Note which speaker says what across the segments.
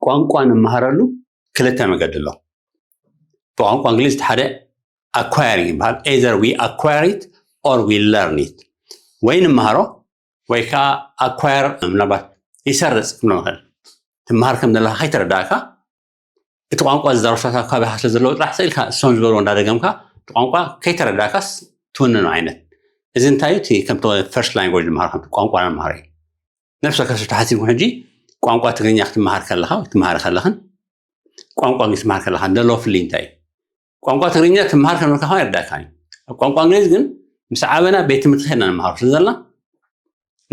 Speaker 1: ቋንቋ ንመሃረሉ ክልተ መንገዲ ኣሎ ብቋንቋ እንግሊዝ ሓደ acquiring ይባሃል either we acquire it or we learn it ወይ ንመሃሮ ወይ ከዓ acquire ምናልባት ይሰርጽ ምናምን ትመሃር ከም ዘለካ ከይተረዳእካ እቲ ቋንቋ ዝዛረብካ ከባቢካ ስለ ዘለዎ ጥራሕ ስኢልካ እሶም ዝበልዎ እንዳደገምካ እቲ ቋንቋ ከይተረዳእካስ ትውንኑ ዓይነት እዚ እንታይ እቲ ከምቲ ፈርስት ላንጉዌጅ ዝመሃር ከምቲ ቋንቋ ንምሃር እዩ ነፍሲ ወከፍ ተሓሲብኩም ሕጂ ቋንቋ ትግርኛ ክትመሃር ከለካ ትመሃር ከለኽን ቋንቋ እንግሊዝ ትመሃር ከለካ እንደሎ ፍልይ እንታይ ቋንቋ ትግርኛ ትመሃር ከለካ ይረዳእካ እዩ ቋንቋ እንግሊዝ ግን ምስ ዓበና ቤት ትምህርቲ ሄድና ንምሃር ስለዘለና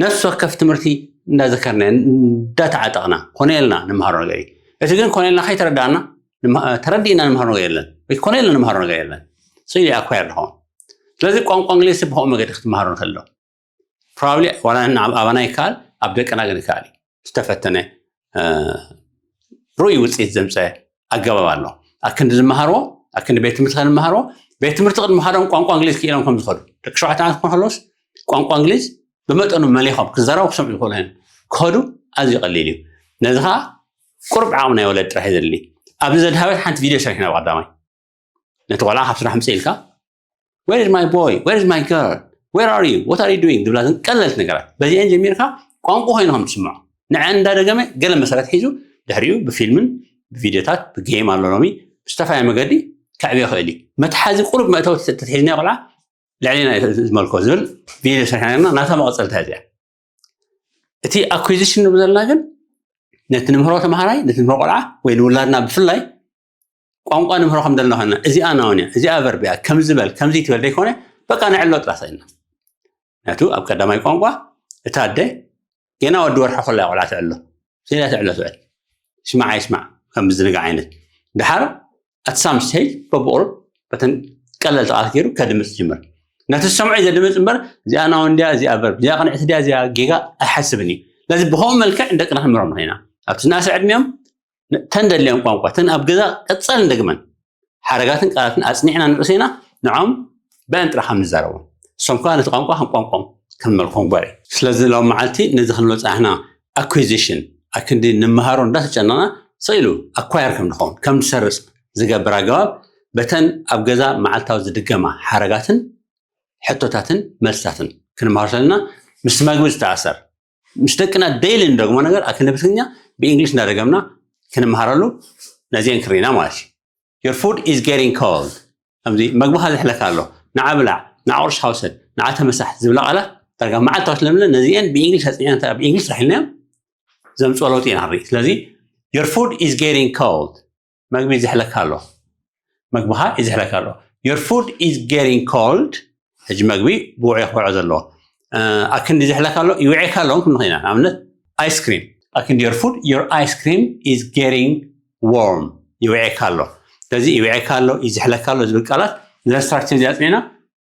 Speaker 1: ነፍሲ ወከፍ ትምህርቲ እንዳዘከርና እንዳተዓጠቕና ኮነልና ንምሃሮ ነገር እዩ እቲ ግን ኮነልና ከይተረዳእና ተረዲእና ንምሃሮ ነገር የለን ወይ ኮነልና ንምሃሮ ነገር የለን ስኢሊ ኣኳየር ድኸውን ስለዚ ቋንቋ እንግሊዝ ብኸምኡ መገዲ ክትመሃሮ ንከሎ probably ዋላ ኣባና ይከኣል ኣብ ደቅና ግን ይከኣል እዩ ዝተፈተነ ሩኡይ ውፅኢት ዘምፀአ ኣገባብ ኣሎ ኣብ ክንዲ ዝመሃርዎ ኣብ ክንዲ ቤት ትምህርቲ ክንመሃርዎ ቤት ትምህርቲ ቅድሚ ሃዶም ቋንቋ እንግሊዝ ክኢሎም ከም ዝኸዱ ደቂ 7 ዓመት ክኾን ከለዎስ ቋንቋ እንግሊዝ ብመጠኑ መሊኾም ክዛረቡ ክሰምዑ ይኽእሉ እዮም ክኸዱ ኣዝዩ ቀሊል እዩ ነዚ ከዓ ቁርብ ዓቕሚ ናይ ወለድ ጥራሕ እዩ ዘድሊ ኣብዚ ዘድሃበት ሓንቲ ቪድዮ ሰሪሕና ቀዳማይ ነቲ ቆልዓ ካብ ስራሕ ምፅእ ኢልካ where is my boy where is my girl where are you what are you doing ድብላ ቀለልቲ ነገራት በዚአን ጀሚርካ ቋንቋ ኮይንኩም ትስምዑ ንዓን እንዳደገመ ገለ መሰረት ሒዙ ድሕሪኡ ብፊልምን ብቪድዮታት ብጌም ኣሎ ሎሚ ብዝተፈላለየ መገዲ ከዕብዮ ይኽእል እዩ መትሓዚ ቁርብ መእተዊ ተትሒዝና ቆልዓ ልዕሊና ዝመልኮ ዝብል ቪድዮ ሰሪሕና ናታ መቐፀልታ እዚኣ እቲ ኣኩዚሽን ንብሎ ዘለና ግን ነቲ ንምህሮ ተምሃራይ ነቲ ንምህሮ ቆልዓ ወይ ንውላድና ብፍላይ ቋንቋ ንምህሮ ከም ዘለና ኮይና እዚኣ ናውንያ እዚኣ ቨርቢያ ከምዚ በል ከምዚ ትበል ዘይኮነ በቃ ንዕሎ ጥራሕ ሰኢልና ናቱ ኣብ ቀዳማይ ቋንቋ እታ ኣደ ገና ወዲ ወርሒ ኮላ ቆልዓ ትዕሎ ስኢላ ትዕሎ ትውዕል ስማዕ ይስማዕ ከም ዝንጋ ዓይነት ድሓር at some stage በብቁርብ በተን ቀለል ተቓት ገይሩ ከድምፅ ጅምር ነቲ ሰምዑ ዘድምፅ እምበር እዚኣ ናውንድያ እዚኣ ቨርብ እዚኣ ቅንዕቲ ድያ እዚኣ ጌጋ ኣይሓስብን እዩ ለዚ ብኸምኡ መልክዕ ደቅና ክንምሮም ንኽእልና ኣብቲ ዝናእሰ ዕድሚኦም ተንደልዮም ቋንቋ ተን ኣብ ገዛ ቀፀል እንደግመን ሓረጋትን ቃላትን ኣፅኒዕና ንርእሲ ኢና ንዖም በአን ጥራኻ ንዛረቦም እሶም ከዓ ነቲ ቋንቋ ከም ቋንቋም ክንመልኮም ጓር እዩ ስለዚ ሎም መዓልቲ ነዚ ክንበፃሕና ኣኩዚሽን ኣክንዲ ንምሃሮ እንዳተጨነቕና ስኢሉ ኣኳየር ከም ንኸውን ከም ዝሰርፅ ዝገብር ኣገባብ በተን ኣብ ገዛ መዓልታዊ ዝድገማ ሓረጋትን ሕቶታትን መልስታትን ክንመሃር ዘለና ምስ መግቢ ዝተኣሰር ምስ ደቅና ዴይሊ እንደግሞ ነገር ኣክንዲ ብትግርኛ ብእንግሊሽ እንዳደገምና ክንመሃረሉ ነዚአን ክሪና ማለት እዩ your food is getting cold ከምዚ መግቢኻ ዝሕለካ ኣሎ ንዓ ብላዕ ንዓ ቁርስ ሓውሰድ ንዓ ተመሳሕ ዝብላ ቃላት ዳርጋ መዓልታዊ ስለምለ ነዚአን ብእንግሊሽ ኣፅኒዕና ብእንግሊሽ ረሒልናዮም ዘምፅኦ ለውጢ ኢና ንርኢ ስለዚ your food is getting cold መግቢ ዝሕለካ ኣሎ መግቢኻ ይዝሕለካ ኣሎ your food is getting cold ሕጂ መግቢ ብውዑይ ክበልዖ ዘለዎ ኣክንዲ ዝሕለካ ኣሎ ይውዕካ ኣለዎም ክንብል ኢና ንኣብነት ኣይስክሪም ኣክንዲ your ice cream is getting warm ይውዕካ ኣሎ ስለዚ ይውዕካ ኣሎ ይዝሕለካ ኣሎ ዝብል ቃላት ንስትራክቸር እዚኣ ኣፅኒዕና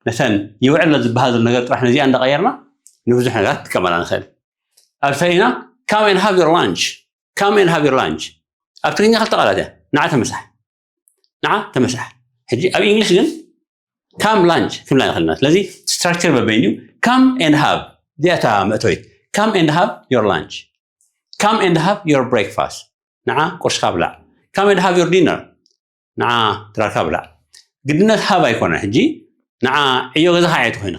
Speaker 1: ነተን ይውዕሎ ዝበሃል ዘሎ ነገር ጥራሕ ነዚኣ እንዳቐየርና ንብዙሕ ነገራት ትቀመላ ንኽእል ኣብ ሰሪና come and have your lunch come and have your lunch ኣብ ትግርኛ ክልተ ቃላት እያ ንዓ ተመሳሕ ሕጂ ኣብ እንግሊሽ ግን come lunch ክንብላ ንኽእልና ስለዚ ስትራክቸር በበይኑ come and have ዚኣታ መእተዊት come and have your lunch come and have your breakfast ንዓ ቁርስካ ብላዕ come and have your dinner ንዓ ትራርካ ብላዕ ግድነት ሃብ ኣይኮነን ሕጂ ንዓ ዕዮ ገዛኻ ዓይነት ኮይኑ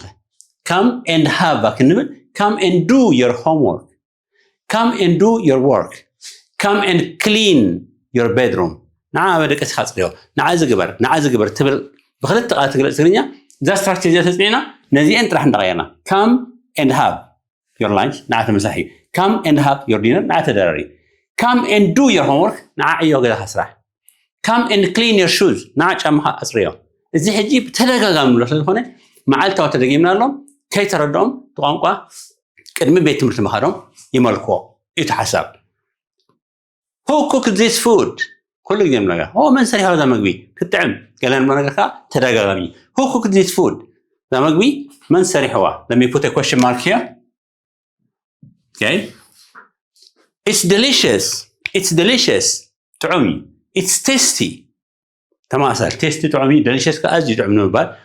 Speaker 1: come and have ክንብል come and do your homework come and do your work come and clean your bedroom ንዓ በደቀስካ ፅርዮ ንዓ ዝግበር ትብል ብክልተ ቃላት ትግለፅ ትግርኛ እዛ ስትራክቸር እዚኣ ተፅኒዕና ነዚአን ጥራሕ እንዳቐየርና come and have your lunch ንዓ ተመሳሒ እዩ come and have your dinner ንዓ ተደራሪ come and do your homework ንዓ ዕዮ ገዛኻ ስራሕ come and clean your shoes ንዓ ጫማኻ ኣፅርዮ እዚ ሕጂ ብተደጋጋሚ ንብሎ ስለዝኾነ መዓልታዊ ተደጊምና ኣሎም ከይተረድኦም ቋንቋ ቅድሚ ቤት ትምህርቲ ምኻዶም ይመልክዎ እዩ ተሓሳብ who cooked this food كل جيم لقى هو من سريع هذا مقبي كتعم قالن ما نقى تداغامي who cooked this food ذا مقبي من سريع هو let me put a question mark here okay it's delicious طعمي it's tasty تمام صار tasty طعمي delicious كأزي طعم نوبال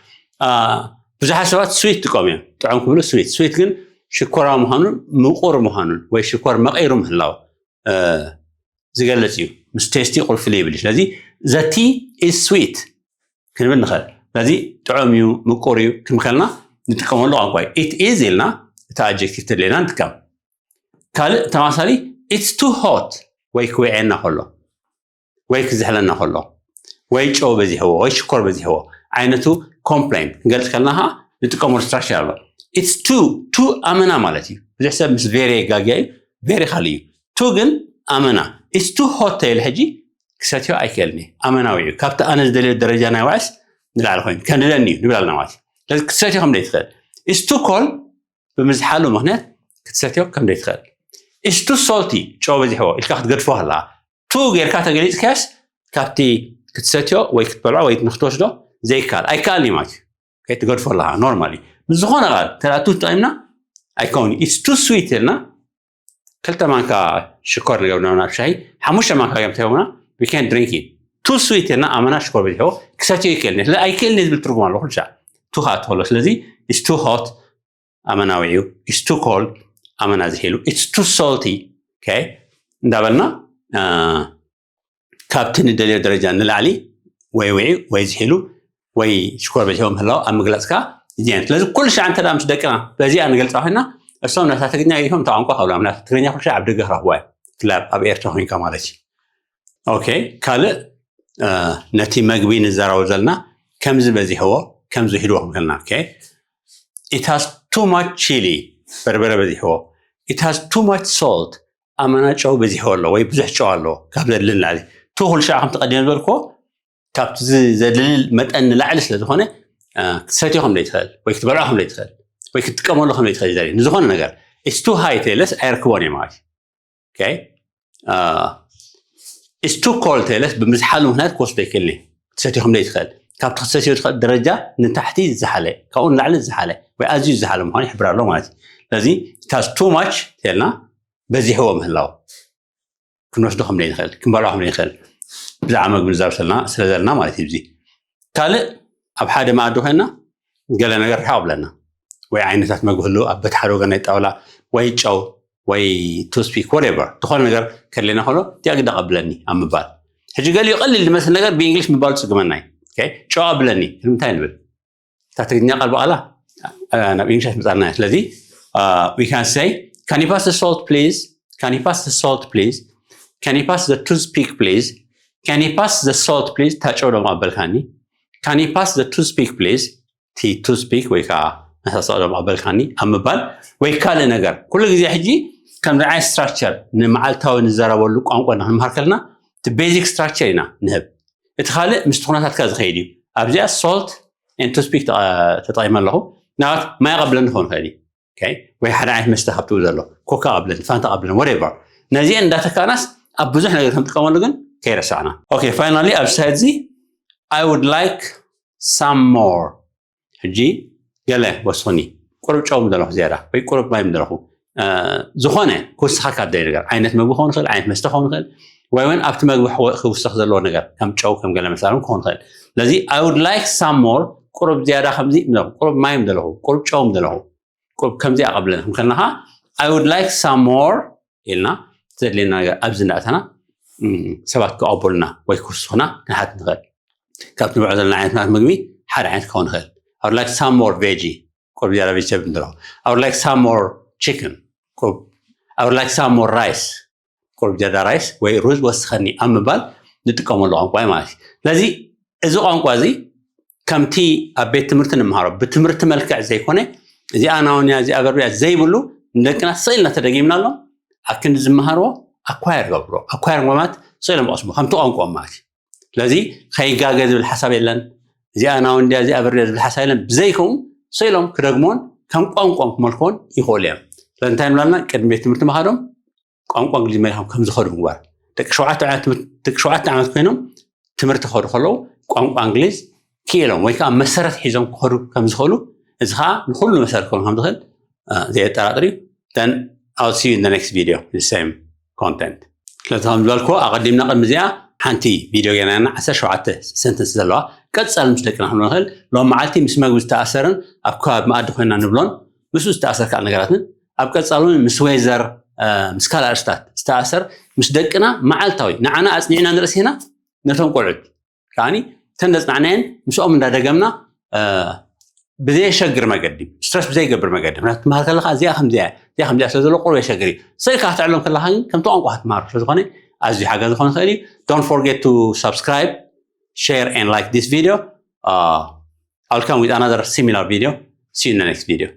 Speaker 1: بزح سوات sweet تقومي طعم كله sweet كن شكر مهانون مقور مهانون وشكر مغير مهلاو ዝገልጽ እዩ ምስ ቴስቲ ቁልፍ ለይብል ስለዚ the tea is sweet ክንብል ንኽእል ስለዚ ጥዑም እዩ ምቁር እዩ ክንከልና ንጥቀመሉ ቋንቋ it is ኢልና እቲ adjective ተድለና ንጥቀም ካልእ ተማሳሊ it's too hot ወይ ክውዕየና ከሎ ወይ ክዝሕለና ከሎ ወይ ጨው በዚህዎ ወይ ሽኮር በዚህዎ ዓይነቱ complain ክንገልጽ ከለና ንጥቀመሉ structure ኣሎ it's too ኣመና ማለት እዩ ብዙሕ ሰብ ምስ very ጋግያ እዩ very खाली እዩ too ግን ኣመና it's too hot ተይል ሕጂ ክሰትዮ ኣይከልኒ ኣመናዊ እዩ ካብቲ ኣነ ዝደልዮ ደረጃ ናይ ዋዕስ ንላዕሊ ኮይኑ ከንደለኒ እዩ ንብል ኣለና ማለት ስለዚ ክትሰትዮ ከም ደይትኽእል it's too cold ብምዝሓሉ ምክንያት ክትሰትዮ ከም ደይትኽእል it's too salty ጨው በዚሕዎ ኢልካ ክትገድፎ ከለካ too ጌርካ ተገሊጽካስ ካብቲ ክትሰትዮ ወይ ክትበልዖ ወይ ንክትወስዶ ዘይከኣል ኣይከኣልኒ ማለት እዩ ከይትገድፎ ኣለካ ኖርማሊ ዝኾነ ቃል ተላቱ ተጠቂምና ኣይከውን it's too sweet ኢልና ክልተ ማንካ ሽኮር ንገብርና ሻሂ ሓሙሽተ ማንካ ገም ተይውና we can't drink it too sweet ኢልና ኣመና ሽኮር በዚሕዎ ክሰትዮ ይከልኒ ስለዚ ኣይከልኒ ዝብል ትርጉም ኣለዎ ኩሉ ሻዕ too hot ከሎ ስለዚ it's too hot ኣመናዊ እዩ it's too cold ኣመና ዝሄሉ it's too salty okay እንዳበልና ካብቲ ንደልዮ ደረጃ ንላዕሊ ወይ ውዒ ወይ ዝሄሉ ወይ ሽኮር በዚሕዎ ምህላው ኣብ ምግላፅካ እዚያን ስለዚ ኩሉ ሻዕ እንተ ምስ ደቅና በዚኣ ንገልፃ ኮይና እሶም ናታ ትግርኛ ይሆም ቋንቋ ካብላ ናታ ትግርኛ ኩሉ ሻዕ ኣብ ደገ ክረኽብዋ ክላብ ኣብ ኤርትራ ኮይንካ ማለት እዩ ኦኬ ካልእ ነቲ መግቢ ንዘራረቡ ዘለና ከምዚ በዚሕዎ ከምዚ ሂድዎ ክብልና ኦኬ it has too much chili በርበረ በዚሕዎ it has too much salt ኣመና ጨው በዚሕዎ ኣሎ ወይ ብዙሕ ጨው ኣሎ ካብ ዘድልን ላዕሊ ቱ ኩሉ ሻዕ ከም ተቐዲም ዝበልኮ ካብቲ ዘድልል መጠን ንላዕሊ ስለ ዝኾነ ክትሰትዮ ከም ደይትኽእል ወይ ክትበልዖ ከም ደይትኽእል ወይ ክትጥቀመሉ ከም ደይትኽእል ዘርኢ ንዝኾነ ነገር it's too high ተይለስ ኣይርክቦን እየ ማለት ኦኬ it's too cold ተይለስ ብምዝሓሉ ምክንያት ክወስዶ ይክእልኒ ክትሰትዮ ከም ደይትኽእል ካብቲ ክትሰትዮ ትኽእል ደረጃ ንታሕቲ ዝሓለ ካብኡ ንላዕሊ ዝሓለ ወይ ኣዝዩ ዝሓለ ምዃኑ ይሕብር ኣሎ ማለት እዩ ስለዚ it has too much ተይልና በዚሕዎ ምህላው ክንወስዶ ከም ደይንኽእል ክንበልዖ ከም ደይንኽእል ብዛዕባ መግቢ ንዛረብ ስለ ዘለና ማለት እዩ እዚ ካልእ ኣብ ሓደ ማኣዲ ኮይንና ገለ ነገር ርሕቕ ብለና ወይ ዓይነታት መግቢ ህልው ኣብ በቲ ሓደ ወገን ናይ ጣውላ ወይ ጨው ወይ ቱስፒክ ወሬቨር ዝኾነ ነገር ከድለና ከሎ ቲኣግዳ ቀብለኒ ኣብ ምባል ሕጂ ገሊኡ ቀሊል ዝመስል ነገር ብእንግሊሽ ምባሉ ፅግመና እዩ ጨው ኣብለኒ ንምንታይ ንብል እታ ትግርኛ ቃል በቓላ ናብ እንግሊሽ መፃልና እያ ስለዚ we can say can you pass the salt please can you pass the salt please can you pass the toothpick please can you pass the salt please ታጨው ደሞ ኣበልካኒ can you pass the toothpick please ቲ toothpick ወይ ከዓ ነሳሳው ደሞ ኣበልካኒ ኣብ ምባል ወይ ካልእ ነገር ኩሉ ግዜ ሕጂ ከምዚ ዓይነት ስትራክቸር ንመዓልታዊ ንዘረበሉ ቋንቋ ንክንምሃር ከለና እቲ ቤዚክ ስትራክቸር ኢና ንህብ እቲ ካልእ ምስ ኩነታትካ ዝኸይድ እዩ ኣብዚኣ ሶልት ኤንድ ቱስፒክ ተጠቂመ ኣለኹ ናባት ማይ ቀብለኒ ክኸውን ይኽእል እዩ ወይ ሓደ ዓይነት መስተ ካብትኡ ዘሎ ኮካ ቀብለኒ ፋንታ ቀብለኒ ወሬቨር ነዚአን እንዳተካናስ ኣብ ብዙሕ ነገር ክንጥቀመሉ ግን ከይረሳዕና ኦኬ ፋይናሊ ኣብ ሳይድ እዚ I would like some more ሕጂ ገለ ወስኹኒ ቁሩብ ጨው ምደለኹ ዝያዳ ወይ ቁሩብ ማይ ምደለኹ ዝኾነ ክውስኻካ ደይ ነገር ዓይነት መግቢ ክኸውን ይኽእል ዓይነት መስተ ክኸውን ይኽእል ወይ እውን ኣብቲ መግቢ ክውስኽ ዘለዎ ነገር ከም ጨው ከም ገለ መሳርሒ ክኸውን ይኽእል ስለዚ I would like some more ቁሩብ ዝያዳ ከምዚ ምደለኹ ቁሩብ ማይ ምደለኹ ቁሩብ ጨው ምደለኹ ቁሩብ ከምዚ ኣቐብለኒ ከምከልናኻ I would like some more ኢልና ዘድልየና ነገር ኣብዚ እንዳእተና ሰባት ክቐበሉና ወይ ክውስኹና ክንሓት ንኽእል ካብቲ ንብልዖ ዘለና ዓይነታት ምግቢ ሓደ ዓይነት ክኸውን ይኽእል I would like some more veggie ቁሩብ ዝያዳ vegetable ምደለኹ I would like some more chicken I would like some more rice ቁሩብ ዝያዳ ራይስ ወይ ሩዝ ወስኸኒ ኣብ ምባል ንጥቀመሉ ቋንቋ ማለት እዩ ስለዚ እዚ ቋንቋ እዚ ከምቲ ኣብ ቤት ትምህርቲ ንምሃሮ ብትምህርቲ መልክዕ ዘይኮነ እዚኣ ናውንያ እዚኣ በርቢያ ዘይብሉ ንደቅና ስኢልና ተደጊምና ኣሎ ኣብ ክንዲ ዝመሃርዎ ኣኳየር ገብሮ ኣኳየር ማለት ስኢሎም ቀስሙ ከምቲ ቋንቋኦም ማለት እዩ ስለዚ ከይጋገ ዝብል ሓሳብ የለን እዚኣ ናውንያ እዚኣ በርቢያ ዝብል ሓሳብ የለን ብዘይከውን ስኢሎም ክደግሞን ከም ቋንቋኦም ክመልክዎን ይኽእሉ እዮም ስለንታይ ንብላልና ቅድሚ ቤት ትምህርቲ መኻዶም ቋንቋ እንግሊዝ መሪሖም ከም ዝኸዱ ምግባር ደቂ 7 ዓመት ኮይኖም ትምህርቲ ክኸዱ ከለዉ ቋንቋ እንግሊዝ ክኢሎም ወይ ከዓ መሰረት ሒዞም ክኸዱ ከም ዝኽእሉ እዚ ከዓ ንኩሉ መሰረት ክኸውን ከም ዝኽእል ዘየጠራጥር እዩ then I'll see you in the next video the same content ስለዚ ከም ዝበልክዎ ኣቐዲምና ቅድሚ እዚኣ ሓንቲ ቪድዮ ገናና 17 ሰንተንስ ዘለዋ ቀፃሊ ምስ ደቅና ክንብሎ ንኽእል ሎም መዓልቲ ምስ መግቢ ዝተኣሰርን ኣብ ከባቢ መኣዲ ኮይንና ንብሎን ምስኡ ዝተኣሰር ካልእ ነገራትን ኣብ ቀፃሉ ምስ ወይዘር ምስ ካልእ ኣርስታት استأثر مش دقنا معلتوي نعنا أصنعنا نرسينا نتهم قعد كاني تندس نعنين مش أمنا دقمنا بزي شجر ما قدم ستريس بزي قبر ما قدم ما هالكلها زي خمزة سلزلو قروي شجري سيكا تعلم كلها كم تقوم واحد مار فزخاني أزي حاجة زخاني خيري don't forget to subscribe share and like this video I'll come with another similar video see you in the next video